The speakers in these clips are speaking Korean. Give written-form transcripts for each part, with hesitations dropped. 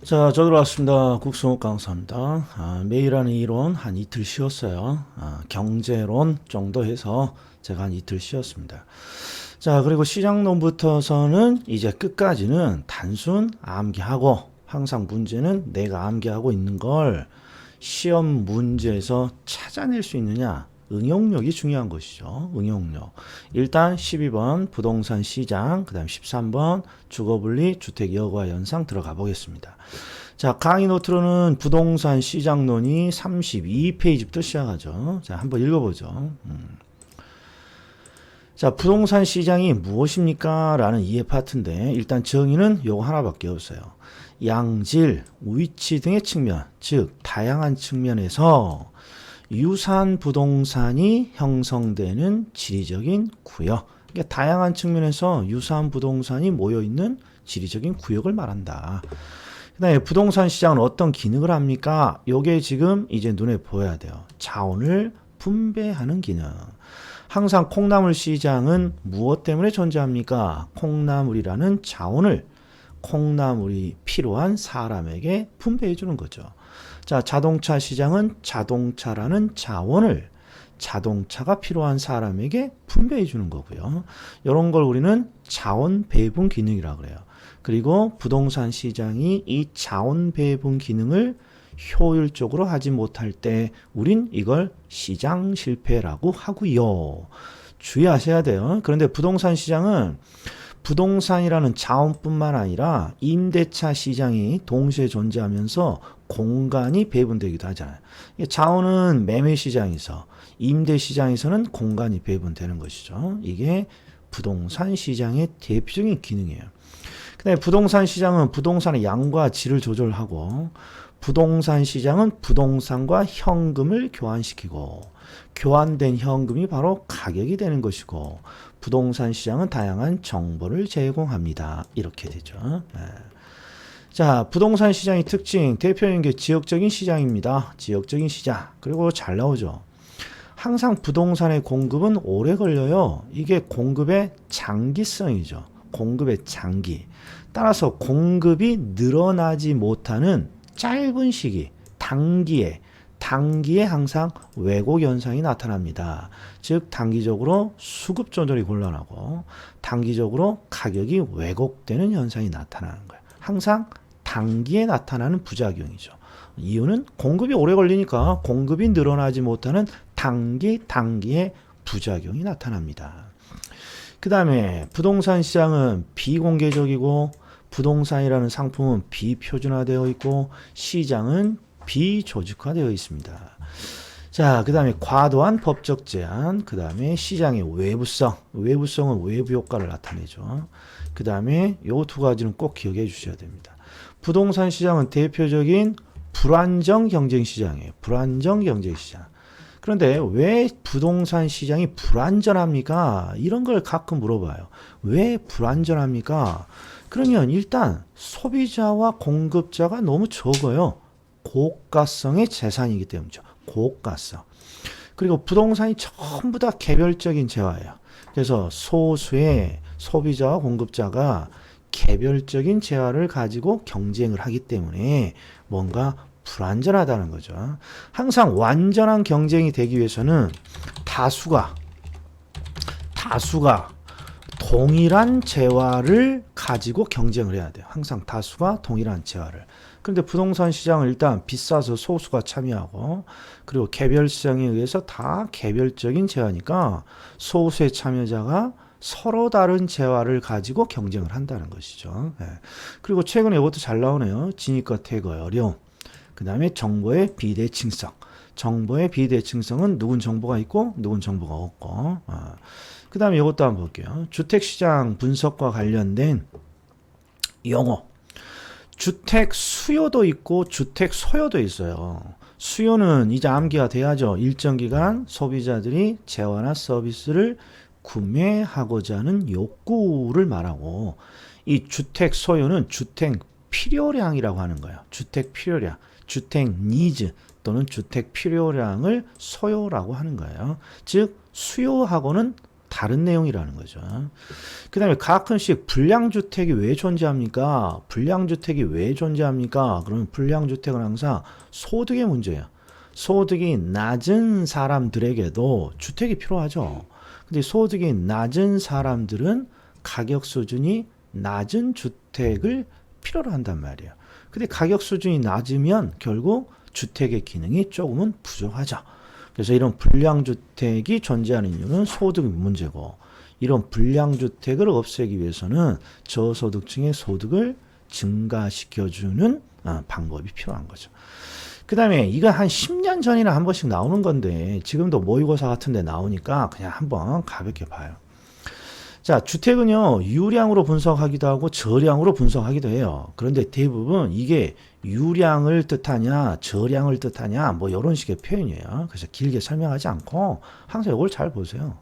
자, 저 들어왔습니다. 국수목 강사입니다. 매일 하는 이론 한 이틀 쉬었어요. 경제론 정도 해서 제가 한 이틀 쉬었습니다. 자, 그리고 시장론부터서는 이제 끝까지는 단순 암기하고 항상 문제는 내가 암기하고 있는 걸 시험 문제에서 찾아낼 수 있느냐. 응용력이 중요한 것이죠. 응용력. 일단 12번 부동산 시장, 그 다음 13번 주거분리 주택 여과 현상 들어가 보겠습니다. 자, 강의 노트로는 부동산 시장론이 32페이지부터 시작하죠. 자, 한번 읽어보죠. 자, 부동산 시장이 무엇입니까? 라는 이해 파트인데 일단 정의는 요거 하나밖에 없어요. 양질, 위치 등의 측면, 즉 다양한 측면에서 유사한 부동산이 형성되는 지리적인 구역. 그러니까 다양한 측면에서 유사한 부동산이 모여있는 지리적인 구역을 말한다. 그 다음에 부동산 시장은 어떤 기능을 합니까? 요게 지금 이제 눈에 보여야 돼요. 자원을 분배하는 기능. 항상 콩나물 시장은 무엇 때문에 존재합니까? 콩나물이라는 자원을 콩나물이 필요한 사람에게 분배해 주는 거죠. 자, 자동차 시장은 자동차라는 자원을 자동차가 필요한 사람에게 분배해 주는 거고요. 이런 걸 우리는 자원 배분 기능이라고 그래요. 그리고 부동산 시장이 이 자원 배분 기능을 효율적으로 하지 못할 때 우린 이걸 시장 실패라고 하고요. 주의하셔야 돼요. 그런데 부동산 시장은 부동산이라는 자원뿐만 아니라 임대차 시장이 동시에 존재하면서 공간이 배분되기도 하잖아요. 자원은 매매 시장에서, 임대 시장에서는 공간이 배분되는 것이죠. 이게 부동산 시장의 대표적인 기능이에요. 근데 부동산 시장은 부동산의 양과 질을 조절하고, 부동산 시장은 부동산과 현금을 교환시키고, 교환된 현금이 바로 가격이 되는 것이고, 부동산 시장은 다양한 정보를 제공합니다. 이렇게 되죠. 네. 자, 부동산 시장의 특징, 대표적인 게 지역적인 시장입니다. 지역적인 시장. 그리고 잘 나오죠. 항상 부동산의 공급은 오래 걸려요. 이게 공급의 장기성이죠. 공급의 장기. 따라서 공급이 늘어나지 못하는 짧은 시기, 단기에 항상 왜곡 현상이 나타납니다. 즉 단기적으로 수급 조절이 곤란하고 단기적으로 가격이 왜곡되는 현상이 나타나는 거예요. 항상 단기에 나타나는 부작용이죠. 이유는 공급이 오래 걸리니까 공급이 늘어나지 못하는 단기에 부작용이 나타납니다. 그 다음에 부동산 시장은 비공개적이고 부동산이라는 상품은 비표준화되어 있고 시장은 비조직화되어 있습니다. 자, 그 다음에 과도한 법적 제한, 그 다음에 시장의 외부성은 외부 효과를 나타내죠. 그 다음에 요 두 가지는 꼭 기억해 주셔야 됩니다. 부동산 시장은 대표적인 불안정 경쟁 시장이에요. 불안정 경쟁 시장. 그런데 왜 부동산 시장이 불안전합니까? 이런 걸 가끔 물어봐요. 왜 불안전합니까? 그러면 일단 소비자와 공급자가 너무 적어요. 고가성의 재산이기 때문이죠. 고가성. 그리고 부동산이 전부 다 개별적인 재화예요. 그래서 소수의 소비자와 공급자가 개별적인 재화를 가지고 경쟁을 하기 때문에 뭔가 불안전하다는 거죠. 항상 완전한 경쟁이 되기 위해서는 다수가 동일한 재화를 가지고 경쟁을 해야 돼요. 항상 다수가 동일한 재화를. 그런데 부동산 시장은 일단 비싸서 소수가 참여하고 그리고 개별성에 의해서 다 개별적인 재화니까 소수의 참여자가 서로 다른 재화를 가지고 경쟁을 한다는 것이죠. 네. 그리고 최근에 이것도 잘 나오네요. 진입과 퇴거의 어려움. 그 다음에 정보의 비대칭성. 정보의 비대칭성은 누군 정보가 있고 누군 정보가 없고. 그 다음에 이것도 한번 볼게요. 주택시장 분석과 관련된 용어. 주택 수요도 있고 주택 소요도 있어요. 수요는 이제 암기가 돼야죠. 일정 기간 소비자들이 재화나 서비스를 구매하고자 하는 욕구를 말하고 이 주택 소요는 주택 필요량이라고 하는 거예요. 주택 필요량, 주택 니즈 또는 주택 필요량을 소요라고 하는 거예요. 즉 수요하고는 다른 내용이라는 거죠. 그 다음에 가끔씩 불량주택이 왜 존재합니까? 불량주택이 왜 존재합니까? 그러면 불량주택은 항상 소득의 문제예요. 소득이 낮은 사람들에게도 주택이 필요하죠. 근데 소득이 낮은 사람들은 가격 수준이 낮은 주택을 필요로 한단 말이에요. 근데 가격 수준이 낮으면 결국 주택의 기능이 조금은 부족하죠. 그래서 이런 불량주택이 존재하는 이유는 소득 문제고, 이런 불량주택을 없애기 위해서는 저소득층의 소득을 증가시켜주는 방법이 필요한 거죠. 그 다음에 이거 한 10년 전이나 한 번씩 나오는 건데 지금도 모의고사 같은 데 나오니까 그냥 한번 가볍게 봐요. 자, 주택은요, 유량으로 분석하기도 하고 저량으로 분석하기도 해요. 그런데 대부분 이게 유량을 뜻하냐, 저량을 뜻하냐, 뭐 이런 식의 표현이에요. 그래서 길게 설명하지 않고 항상 이걸 잘 보세요.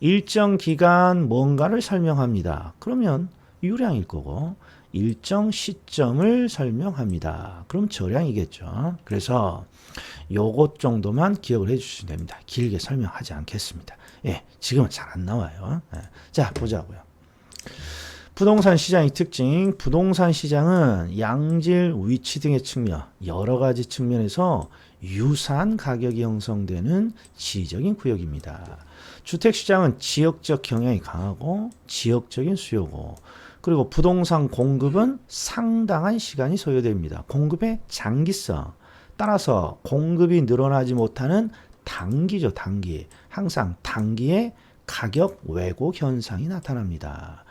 일정 기간 뭔가를 설명합니다. 그러면 유량일 거고, 일정 시점을 설명합니다. 그럼 저량이겠죠. 그래서 요것 정도만 기억을 해 주시면 됩니다. 길게 설명하지 않겠습니다. 예, 지금은 잘 안 나와요. 예. 자, 보자고요. 부동산 시장의 특징. 부동산 시장은 양질, 위치 등의 측면, 여러 가지 측면에서 유사한 가격이 형성되는 지적인 구역입니다. 주택시장은 지역적 경향이 강하고 지역적인 수요고, 그리고 부동산 공급은 상당한 시간이 소요됩니다. 공급의 장기성. 따라서 공급이 늘어나지 못하는 단기죠, 단기. 항상 단기에 가격 왜곡 현상이 나타납니다.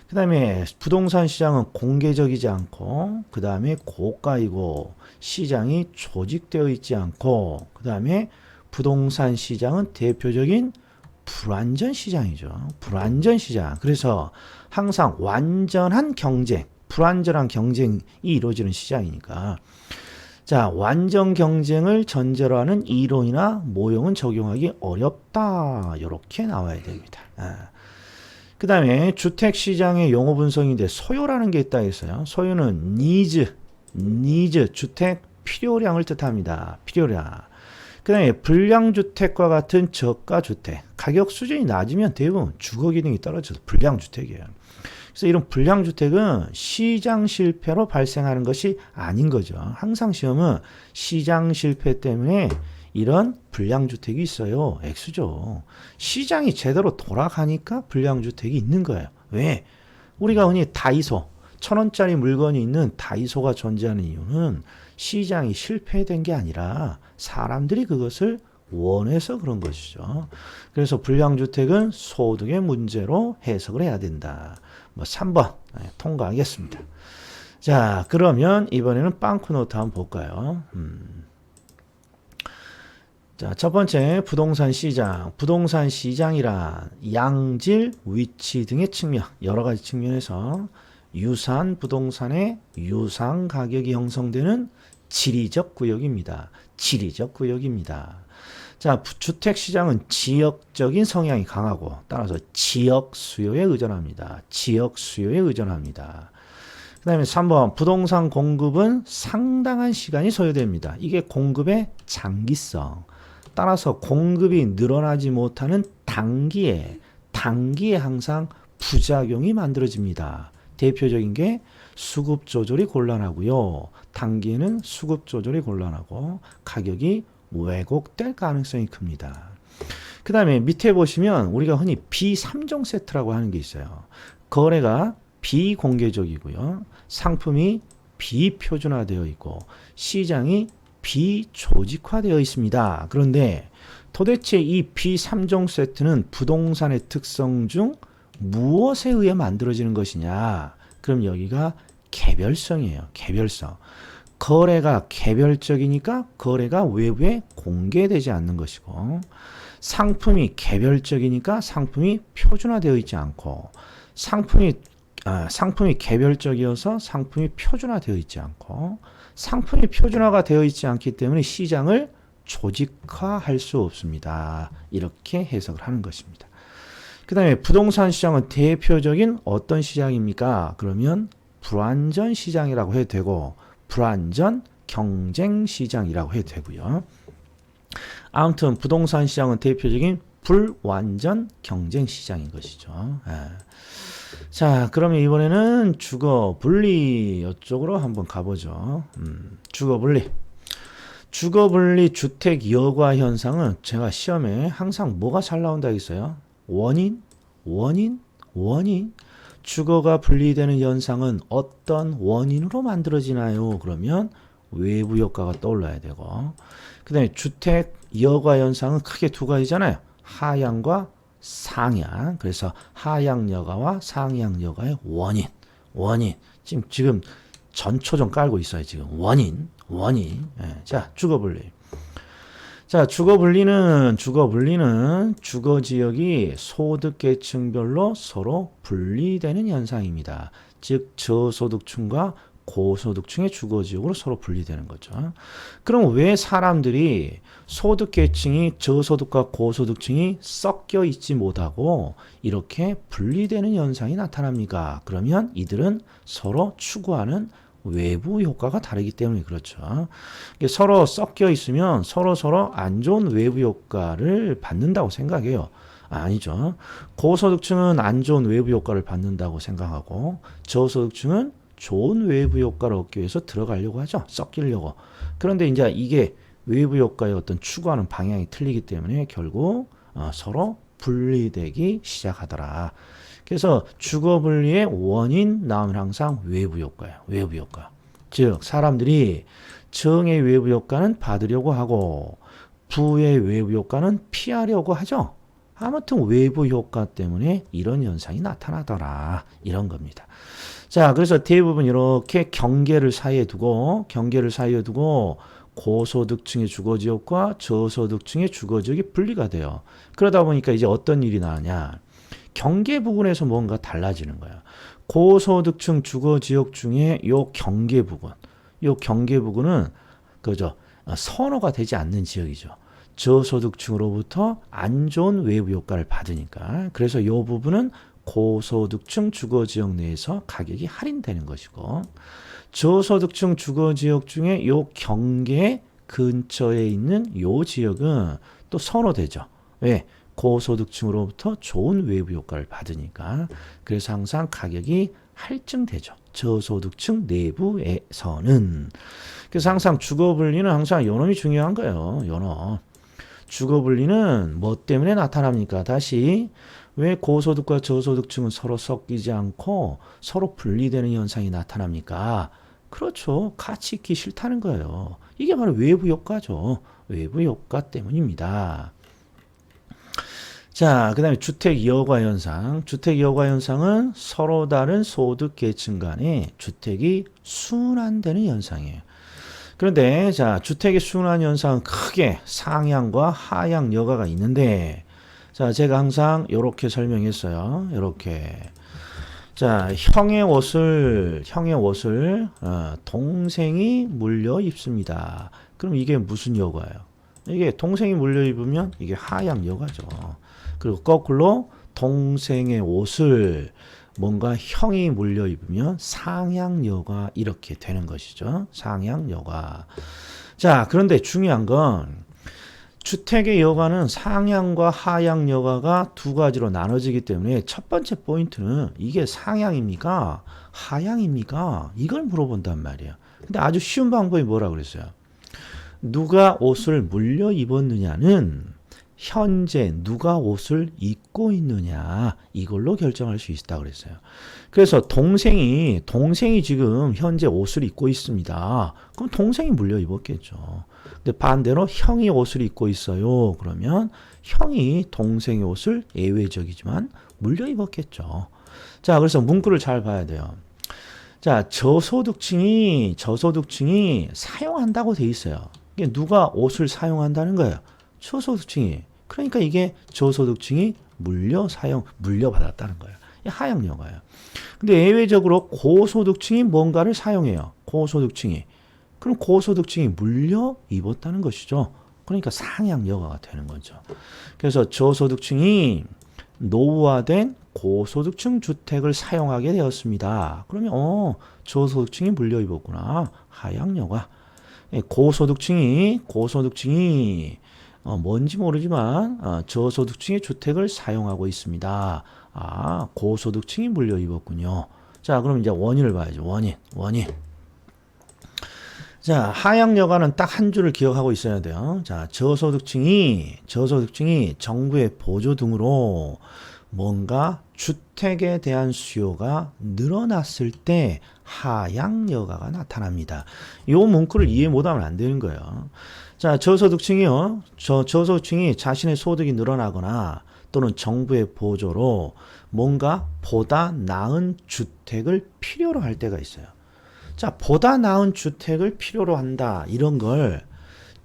그 다음에 부동산 시장은 공개적이지 않고, 그 다음에 고가이고, 시장이 조직되어 있지 않고, 그 다음에 부동산 시장은 대표적인 불완전 시장이죠. 불완전 시장. 그래서 항상 완전한 경쟁, 불완전한 경쟁이 이루어지는 시장이니까, 자, 완전 경쟁을 전제로 하는 이론이나 모형은 적용하기 어렵다. 이렇게 나와야 됩니다. 그 다음에 주택시장의 용어 분석인데 소요라는 게 있다 했어요. 소요는 니즈, 주택 필요량을 뜻합니다. 필요량. 그 다음에 불량주택과 같은 저가주택, 가격 수준이 낮으면 대부분 주거기능이 떨어져서 불량주택이에요. 그래서 이런 불량주택은 시장 실패로 발생하는 것이 아닌 거죠. 항상 시험은 시장 실패 때문에 이런 불량주택이 있어요. X죠. 시장이 제대로 돌아가니까 불량주택이 있는 거예요. 왜? 우리가 흔히 다이소, 1,000원짜리 물건이 있는 다이소가 존재하는 이유는 시장이 실패된 게 아니라 사람들이 그것을 원해서 그런 것이죠. 그래서 불량주택은 소득의 문제로 해석을 해야 된다. 뭐 3번 통과하겠습니다. 자, 그러면 이번에는 빵꾸노트 한번 볼까요? 자, 첫 번째 부동산 시장. 부동산 시장이란 양질, 위치 등의 측면, 여러 가지 측면에서 유사한 부동산의 유사한 가격이 형성되는 지리적 구역입니다. 지리적 구역입니다. 자, 주택시장은 지역적인 성향이 강하고 따라서 지역 수요에 의존합니다. 지역 수요에 의존합니다. 그 다음에 3번 부동산 공급은 상당한 시간이 소요됩니다. 이게 공급의 장기성. 따라서 공급이 늘어나지 못하는 단기에 항상 부작용이 만들어집니다. 대표적인 게 수급 조절이 곤란하고요. 단기에는 수급 조절이 곤란하고 가격이 왜곡될 가능성이 큽니다. 그 다음에 밑에 보시면 우리가 흔히 B3종 세트라고 하는 게 있어요. 거래가 비공개적이고요. 상품이 비표준화되어 있고 시장이 비조직화되어 있습니다. 그런데 도대체 이 B3종 세트는 부동산의 특성 중 무엇에 의해 만들어지는 것이냐? 그럼 여기가 개별성이에요. 개별성. 거래가 개별적이니까 거래가 외부에 공개되지 않는 것이고, 상품이 개별적이니까 상품이 표준화되어 있지 않고, 상품이 개별적이어서 상품이 표준화되어 있지 않고, 상품이 표준화가 되어 있지 않기 때문에 시장을 조직화할 수 없습니다. 이렇게 해석을 하는 것입니다. 그 다음에 부동산 시장은 대표적인 어떤 시장입니까? 그러면 불완전 시장이라고 해도 되고 불완전 경쟁 시장이라고 해도 되고요. 아무튼 부동산 시장은 대표적인 불완전 경쟁 시장인 것이죠. 예. 자, 그러면 이번에는 주거 분리 이쪽으로 한번 가보죠. 주거 분리. 주거 분리 주택 여과 현상은 제가 시험에 항상 뭐가 잘 나온다 했어요? 원인. 주거가 분리되는 현상은 어떤 원인으로 만들어지나요? 그러면 외부 효과가 떠올라야 되고, 그 다음에 주택 여과 현상은 크게 두 가지잖아요. 하향과 상향. 그래서 하향 여가와 상향 여가의 원인. 지금 전초 좀 깔고 있어요. 지금 원인. 예. 자, 주거 분리. 자, 주거 분리는 주거 지역이 소득 계층별로 서로 분리되는 현상입니다. 즉 저소득층과 고소득층의 주거 지역으로 서로 분리되는 거죠. 그럼 왜 사람들이 소득 계층이 저소득과 고소득층이 섞여 있지 못하고 이렇게 분리되는 현상이 나타납니까? 그러면 이들은 서로 추구하는 외부 효과가 다르기 때문에 그렇죠. 서로 섞여 있으면 서로 안 좋은 외부 효과를 받는다고 생각해요. 아니죠. 고소득층은 안 좋은 외부 효과를 받는다고 생각하고 저소득층은 좋은 외부 효과를 얻기 위해서 들어가려고 하죠. 섞이려고. 그런데 이제 이게 외부 효과의 어떤 추구하는 방향이 틀리기 때문에 결국 서로 분리되기 시작하더라. 그래서 주거 분리의 원인 나오면 항상 외부 효과예요. 외부 효과. 즉 사람들이 정의 외부 효과는 받으려고 하고 부의 외부 효과는 피하려고 하죠. 아무튼 외부 효과 때문에 이런 현상이 나타나더라. 이런 겁니다. 자, 그래서 대부분 이렇게 경계를 사이에 두고 고소득층의 주거지역과 저소득층의 주거지역이 분리가 돼요. 그러다 보니까 이제 어떤 일이 나느냐. 경계 부분에서 뭔가 달라지는 거야. 고소득층 주거지역 중에 요 경계 부분은 선호가 되지 않는 지역이죠. 저소득층으로부터 안 좋은 외부 효과를 받으니까. 그래서 이 부분은 고소득층 주거지역 내에서 가격이 할인되는 것이고, 저소득층 주거지역 중에 이 경계 근처에 있는 이 지역은 또 선호되죠. 왜? 고소득층으로부터 좋은 외부 효과를 받으니까. 그래서 항상 가격이 할증되죠. 저소득층 내부에서는. 그래서 항상 주거 분리는 항상 요놈이 중요한 거예요. 요놈. 주거 분리는 뭐 때문에 나타납니까? 다시 왜 고소득과 저소득층은 서로 섞이지 않고 서로 분리되는 현상이 나타납니까? 그렇죠. 같이 있기 싫다는 거예요. 이게 바로 외부 효과죠. 외부 효과 때문입니다. 자, 그 다음에 주택 여과 현상. 주택 여과 현상은 서로 다른 소득 계층 간에 주택이 순환되는 현상이에요. 그런데 자, 주택의 순환 현상은 크게 상향과 하향 여가가 있는데, 자, 제가 항상 이렇게 설명했어요. 이렇게. 자, 형의 옷을 동생이 물려 입습니다. 그럼 이게 무슨 여가예요? 이게 동생이 물려 입으면 이게 하향 여가죠. 그리고 거꾸로 동생의 옷을 뭔가 형이 물려 입으면 상향 여가 이렇게 되는 것이죠. 상향 여가. 자, 그런데 중요한 건 주택의 여가는 상향과 하향 여가가 두 가지로 나눠지기 때문에 첫 번째 포인트는 이게 상향입니까? 하향입니까? 이걸 물어본단 말이에요. 근데 아주 쉬운 방법이 뭐라 그랬어요? 누가 옷을 물려 입었느냐는 현재 누가 옷을 입고 있느냐 이걸로 결정할 수 있다고 그랬어요. 그래서 동생이 지금 현재 옷을 입고 있습니다. 그럼 동생이 물려 입었겠죠. 근데 반대로 형이 옷을 입고 있어요. 그러면 형이 동생의 옷을 예외적이지만 물려 입었겠죠. 자, 그래서 문구를 잘 봐야 돼요. 자, 저소득층이 사용한다고 돼 있어요. 이게 누가 옷을 사용한다는 거예요. 저소득층이. 그러니까 이게 저소득층이 물려받았다는 거예요. 하향 여가예요. 근데 예외적으로 고소득층이 뭔가를 사용해요. 고소득층이. 그럼 고소득층이 물려 입었다는 것이죠. 그러니까 상향 여가가 되는 거죠. 그래서 저소득층이 노후화된 고소득층 주택을 사용하게 되었습니다. 그러면 저소득층이 물려 입었구나. 하향 여가. 고소득층이 뭔지 모르지만 저소득층의 주택을 사용하고 있습니다. 아, 고소득층이 물려 입었군요. 자, 그럼 이제 원인을 봐야죠. 원인. 자, 하향 여가는 딱 한 줄을 기억하고 있어야 돼요. 자, 저소득층이 정부의 보조 등으로 뭔가 주택에 대한 수요가 늘어났을 때 하향 여가가 나타납니다. 이 문구를 이해 못하면 안 되는 거예요. 자, 저소득층이요. 저소득층이 자신의 소득이 늘어나거나 또는 정부의 보조로 뭔가 보다 나은 주택을 필요로 할 때가 있어요. 자, 보다 나은 주택을 필요로 한다. 이런 걸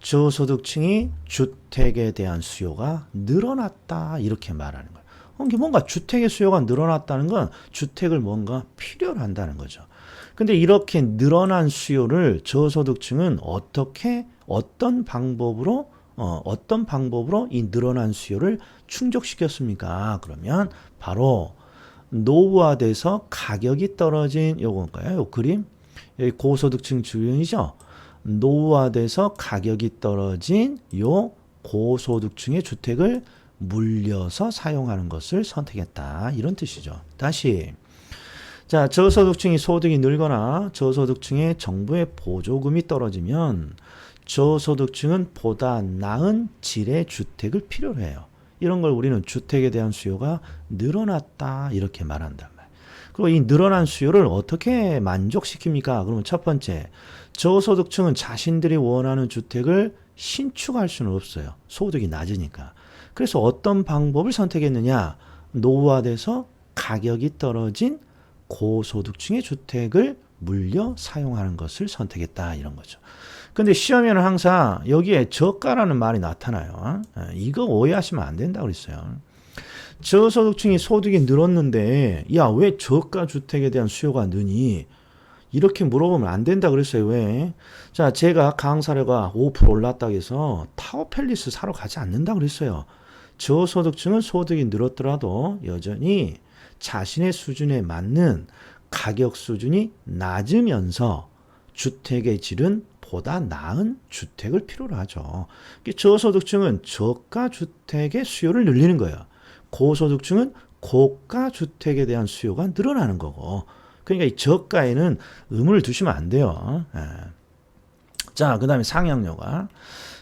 저소득층이 주택에 대한 수요가 늘어났다. 이렇게 말하는 거예요. 이게 뭔가 주택의 수요가 늘어났다는 건 주택을 뭔가 필요로 한다는 거죠. 근데 이렇게 늘어난 수요를 저소득층은 어떤 방법으로 이 늘어난 수요를 충족시켰습니까? 그러면 바로 노후화돼서 가격이 떨어진 요건가요? 요 그림? 여기 고소득층 주변이죠. 노후화돼서 가격이 떨어진 요 고소득층의 주택을 물려서 사용하는 것을 선택했다. 이런 뜻이죠. 다시. 자, 저소득층이 소득이 늘거나 저소득층의 정부의 보조금이 떨어지면 저소득층은 보다 나은 질의 주택을 필요로 해요. 이런 걸 우리는 주택에 대한 수요가 늘어났다. 이렇게 말한단 말이에요. 그리고 이 늘어난 수요를 어떻게 만족시킵니까? 그러면 첫 번째, 저소득층은 자신들이 원하는 주택을 신축할 수는 없어요. 소득이 낮으니까. 그래서 어떤 방법을 선택했느냐? 노후화돼서 가격이 떨어진 고소득층의 주택을 물려 사용하는 것을 선택했다. 이런 거죠. 근데 시험에는 항상 여기에 저가라는 말이 나타나요. 이거 오해하시면 안 된다고 그랬어요. 저소득층이 소득이 늘었는데 야, 왜 저가 주택에 대한 수요가 느니? 이렇게 물어보면 안 된다 그랬어요. 왜? 자, 제가 강사료가 5% 올랐다고 해서 타워팰리스 사러 가지 않는다 그랬어요. 저소득층은 소득이 늘었더라도 여전히 자신의 수준에 맞는 가격 수준이 낮으면서 주택의 질은 보다 나은 주택을 필요로 하죠. 저소득층은 저가 주택의 수요를 늘리는 거예요. 고소득층은 고가 주택에 대한 수요가 늘어나는 거고. 그러니까 이 저가에는 의무를 두시면 안 돼요. 자, 그 다음에 상향여가.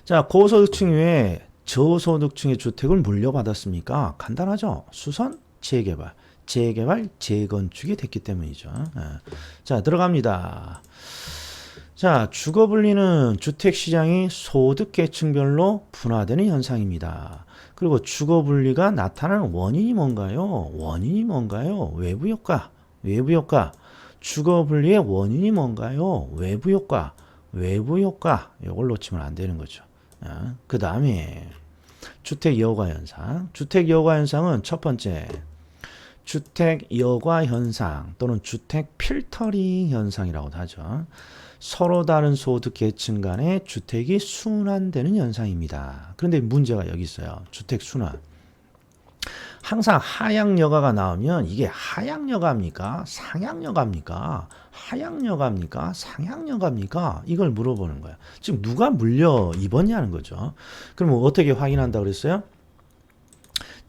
자, 고소득층 외에 저소득층의 주택을 물려받았습니까? 간단하죠. 수선, 재개발, 재건축이 됐기 때문이죠. 자, 들어갑니다. 자, 주거분리는 주택시장이 소득계층별로 분화되는 현상입니다. 그리고 주거분리가 나타나는 원인이 뭔가요? 외부효과. 주거분리의 원인이 뭔가요? 외부효과. 이걸 놓치면 안 되는 거죠. 그 다음에 주택여과 현상. 주택여과 현상은 첫 번째, 주택여과 현상 또는 주택 필터링 현상이라고도 하죠. 서로 다른 소득 계층 간의 주택이 순환되는 현상입니다. 그런데 문제가 여기 있어요. 주택 순환. 항상 하향여가가 나오면 이게 하향여가입니까? 상향여가입니까? 하향여가입니까? 상향여가입니까? 이걸 물어보는 거야. 지금 누가 물려 입었냐는 거죠. 그러면 어떻게 확인한다고 그랬어요?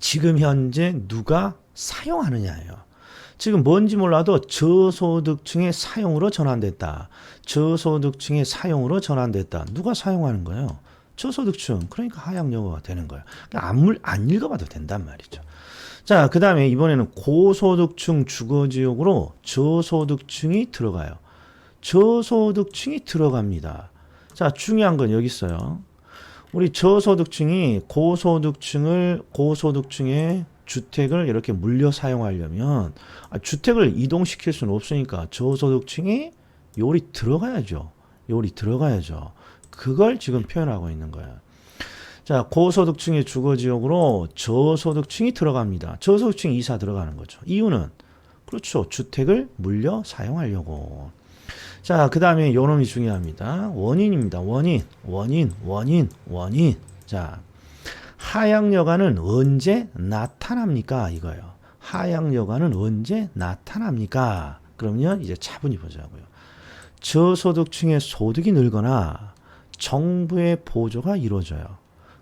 지금 현재 누가 사용하느냐예요. 지금 뭔지 몰라도 저소득층의 사용으로 전환됐다. 저소득층의 사용으로 전환됐다. 누가 사용하는 거예요? 저소득층. 그러니까 하향여가가 되는 거예요. 안 읽어봐도 된단 말이죠. 자, 그 다음에 이번에는 고소득층 주거지역으로 저소득층이 들어가요. 저소득층이 들어갑니다. 자, 중요한 건 여기 있어요. 우리 저소득층이 고소득층의 주택을 이렇게 물려 사용하려면 주택을 이동시킬 수는 없으니까 저소득층이 요리 들어가야죠. 그걸 지금 표현하고 있는 거예요. 자, 고소득층의 주거지역으로 저소득층이 들어갑니다. 저소득층 이사 들어가는 거죠. 이유는 그렇죠. 주택을 물려 사용하려고. 자, 그 다음에 요 놈이 중요합니다. 원인입니다. 원인. 자, 하향여가는 언제 나타납니까? 이거예요. 하향여가는 언제 나타납니까? 그러면 이제 차분히 보자고요. 저소득층의 소득이 늘거나 정부의 보조가 이루어져요.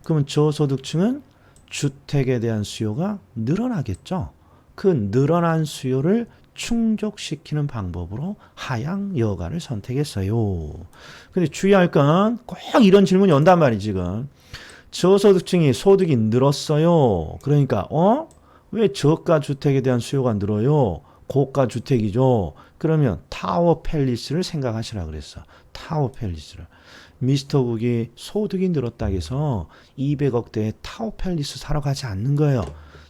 그러면 저소득층은 주택에 대한 수요가 늘어나겠죠. 그 늘어난 수요를 충족시키는 방법으로 하향 여가를 선택했어요. 근데 주의할 건 꼭 이런 질문이 온단 말이지 지금. 저소득층이 소득이 늘었어요. 그러니까 왜 저가 주택에 대한 수요가 늘어요? 고가 주택이죠. 그러면 타워 팰리스를 생각하시라 그랬어. 타워 팰리스를. 미스터 국이 소득이 늘었다 해서 200억대의 타워 팰리스 사러 가지 않는 거예요.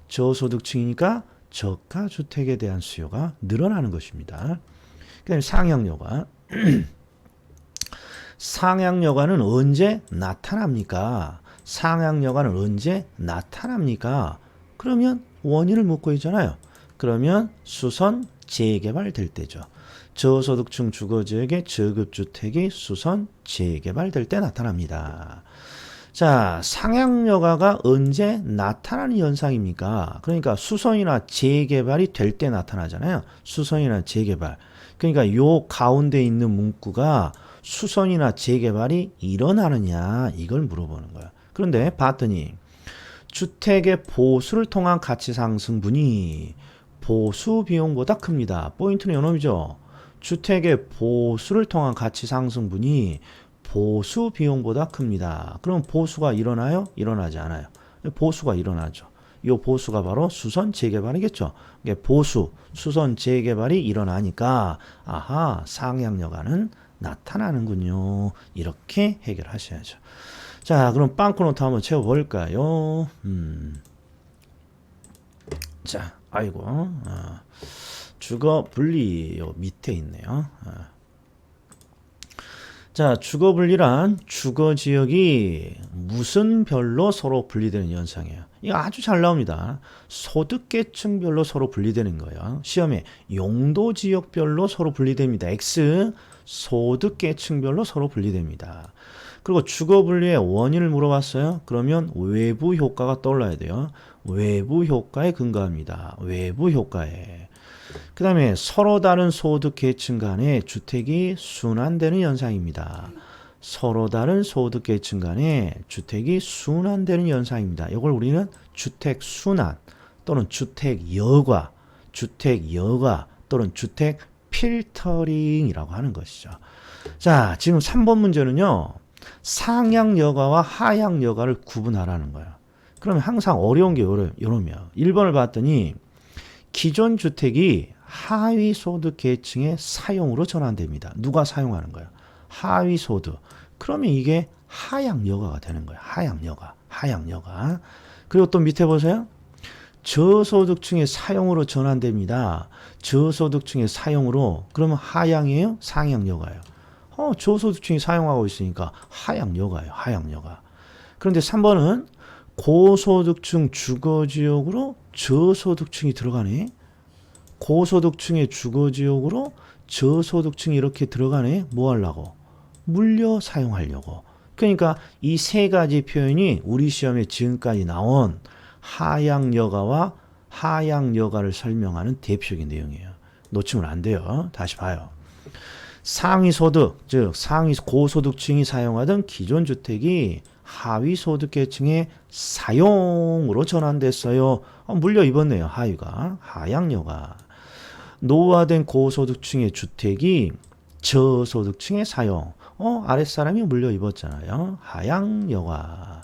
저소득층이니까 저가 주택에 대한 수요가 늘어나는 것입니다. 그다음에 상향여가. 상향여가는 언제 나타납니까? 상향여가는 언제 나타납니까? 그러면 원인을 묻고 있잖아요. 그러면 수선 재개발될 때죠. 저소득층 주거지역의 저급주택이 수선 재개발될 때 나타납니다. 자, 상향여가가 언제 나타나는 현상입니까? 그러니까 수선이나 재개발이 될 때 나타나잖아요. 수선이나 재개발. 그러니까 요 가운데 있는 문구가 수선이나 재개발이 일어나느냐 이걸 물어보는 거야. 그런데 봤더니 주택의 보수를 통한 가치 상승분이 보수 비용보다 큽니다. 포인트는 요놈이죠. 주택의 보수를 통한 가치 상승분이 보수 비용보다 큽니다. 그럼 보수가 일어나요? 일어나지 않아요. 보수가 일어나죠. 이 보수가 바로 수선 재개발이겠죠. 보수, 수선 재개발이 일어나니까 아하, 상향여가는 나타나는군요. 이렇게 해결하셔야죠. 자, 그럼 빵꾸노트 한번 채워볼까요? 자, 아이고, 주거 분리 요 밑에 있네요. 자, 주거 분리란 주거 지역이 무슨 별로 서로 분리되는 현상이에요. 이거 아주 잘 나옵니다. 소득계층별로 서로 분리되는 거예요. 시험에 용도 지역별로 서로 분리됩니다. X 소득계층별로 서로 분리됩니다. 그리고 주거 분리의 원인을 물어봤어요. 그러면 외부 효과가 떠올라야 돼요. 외부 효과에 근거합니다. 외부 효과에. 그 다음에 서로 다른 소득 계층 간의 주택이 순환되는 현상입니다. 서로 다른 소득 계층 간의 주택이 순환되는 현상입니다. 이걸 우리는 주택 순환 또는 주택 여과 또는 주택 필터링이라고 하는 것이죠. 자, 지금 3번 문제는요. 상향 여가와 하향 여가를 구분하라는 거예요. 그러면 항상 어려운 게 요러면 1번을 봤더니 기존 주택이 하위 소득 계층의 사용으로 전환됩니다. 누가 사용하는 거예요? 하위 소득. 그러면 이게 하향 여가가 되는 거예요. 하향 여가. 그리고 또 밑에 보세요. 저소득층의 사용으로 전환됩니다. 저소득층의 사용으로. 그러면 하향이에요? 상향 여가예요? 저소득층이 사용하고 있으니까 하향 여가예요. 하향 여가. 그런데 3번은 고소득층 주거지역으로 저소득층이 들어가네. 고소득층의 주거지역으로 저소득층이 이렇게 들어가네. 뭐 하려고? 물려 사용하려고. 그러니까 이 세 가지 표현이 우리 시험에 지금까지 나온 하향 여가와 하향 여가를 설명하는 대표적인 내용이에요. 놓치면 안 돼요. 다시 봐요. 상위 소득, 즉 상위 고소득층이 사용하던 기존 주택이 하위 소득 계층의 사용으로 전환됐어요. 물려 입었네요. 하위가. 하향 여가. 노후화된 고소득층의 주택이 저소득층의 사용. 아랫사람이 물려 입었잖아요. 하향 여가.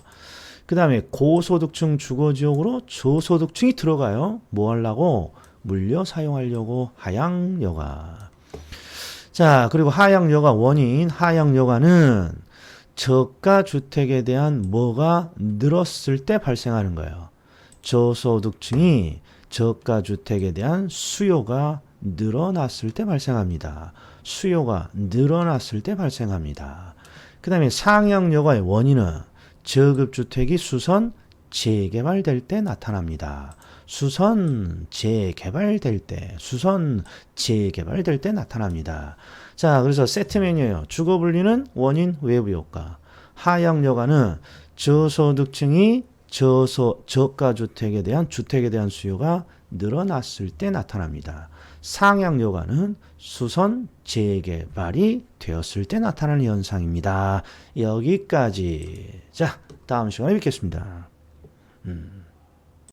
그 다음에 고소득층 주거지역으로 저소득층이 들어가요. 뭐 하려고? 물려 사용하려고. 하향 여가. 자, 그리고 하향 여가 원인. 하향 여가는 저가 주택에 대한 뭐가 늘었을 때 발생하는 거예요. 저소득층이 저가 주택에 대한 수요가 늘어났을 때 발생합니다. 수요가 늘어났을 때 발생합니다. 그 다음에 상향 여가의 원인은 저급주택이 수선 재개발될 때 나타납니다. 수선 재개발될 때 나타납니다. 자, 그래서 세트 메뉴예요. 주거 분리는 원인 외부 효과. 하향 여가는 저소득층이 저가 주택에 대한 수요가 늘어났을 때 나타납니다. 상향 여가는 수선 재개발이 되었을 때 나타나는 현상입니다. 여기까지. 자, 다음 시간에 뵙겠습니다.